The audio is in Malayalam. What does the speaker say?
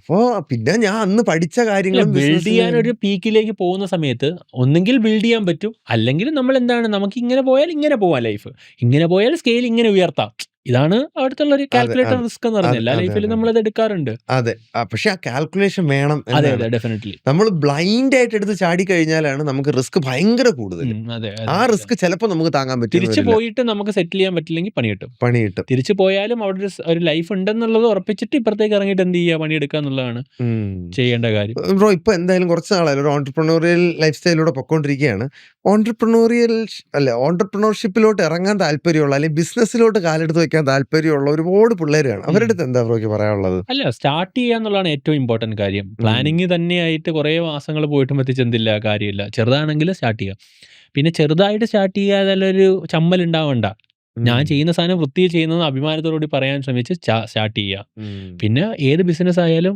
അപ്പോ പിന്നെ ഞാൻ അന്ന് പഠിച്ച അല്ല, കാര്യങ്ങളും ബിൽഡ് ബിസിനസ്സിലെ ചെയ്യാൻ ഒരു പീക്കിലേക്ക് പോകുന്ന സമയത്ത് ഒന്നെങ്കിൽ ബിൽഡ് ചെയ്യാൻ പറ്റും, അല്ലെങ്കിൽ നമ്മൾ എന്താണ് നമുക്ക് ഇങ്ങനെ പോയാൽ ഇങ്ങനെ പോവാം ലൈഫ്. ഇങ്ങനെ പോയാൽ സ്കെയിൽ ഇങ്ങനെ ഉയർത്താം. ഇതാണ് അവിടുത്തുള്ള ഒരു അതെ, കാൽക്കുലേറ്റഡ് അതെ. റിസ്ക് എന്ന് പറയുന്നത്. അതെ, എല്ലാ അതെ, ലൈഫിലും അതെ, അതെ. നമ്മളത് എടുക്കാറുണ്ട്. അതെ. പക്ഷെ ആ കാൽക്കുലേഷൻ വേണം അതെ, എന്നാണ്. അതെ, ഡെഫിനറ്റ്ലി. നമ്മൾ ബ്ലൈൻഡ് ആയിട്ട് എടുത്ത് ചാടിക്കഴിഞ്ഞാലാണ് നമുക്ക് റിസ്ക് ഭയങ്കര കൂടുതൽ. അതെ, ആ അതെ. റിസ്ക് ചിലപ്പോൾ നമുക്ക് താങ്ങാൻ പറ്റുമെന്ന് തിരിച്ചു വരില്ല. പോയിട്ട് നമുക്ക് സെറ്റിൽ ചെയ്യാൻ പറ്റില്ലെങ്കിൽ പണി കിട്ടും. പണി കിട്ടും. തിരിച്ചു പോയാലും അവിടെ ഒരു ലൈഫ് ഉണ്ടെന്നുള്ളത് ഉറപ്പിച്ചിട്ട് ഇപ്പുറത്തേക്ക് ഇറങ്ങിയിട്ട് എന്ത് ചെയ്യുക, പണിയെടുക്കുക എന്നുള്ളതാണ് ഉം. ചെയ്യേണ്ട കാര്യം. ബ്രോ ഇപ്പൊ എന്തായാലും കുറച്ച് നാളായാലും ഒരു ഓൺട്രപ്രണോറിയൽ ലൈഫ് സ്റ്റൈലിലൂടെ പൊക്കോണ്ടിരിക്കുകയാണ്. ഓൺട്രപ്രണർഷിപ്പിലോട്ട് ഇറങ്ങാൻ താല്പര്യമുള്ള അല്ലെങ്കിൽ ബിസിനസ്സിലോട്ട് കാലെടുത്ത് വെക്കാൻ താല്പര്യമുള്ള ഒരുപാട് പിള്ളേര് കാണും. അവരുടെ അടുത്ത് എന്താ ബ്രോയ്ക്ക് പറയാനുള്ളത്? അല്ല, സ്റ്റാർട്ട് ചെയ്യുക എന്നുള്ളതാണ് ഏറ്റവും ഇമ്പോർട്ടന്റ് കാര്യം. പ്ലാനിങ് തന്നെയായിട്ട് കുറേ മാസങ്ങൾ പോയിട്ടും എത്തിച്ചെന്തില്ല, കാര്യമില്ല. ചെറുതാണെങ്കിൽ സ്റ്റാർട്ട് ചെയ്യുക. പിന്നെ ചെറുതായിട്ട് സ്റ്റാർട്ട് ചെയ്യാതൊരു ചമ്മൽ ഉണ്ടാവണ്ട. ഞാൻ ചെയ്യുന്ന സാധനം വൃത്തിയിൽ ചെയ്യുന്നത് അഭിമാനത്തോടുകൂടി പറയാൻ ശ്രമിച്ച് സ്റ്റാർട്ട് ചെയ്യുക. ഉം. പിന്നെ ഏത് ബിസിനസ് ആയാലും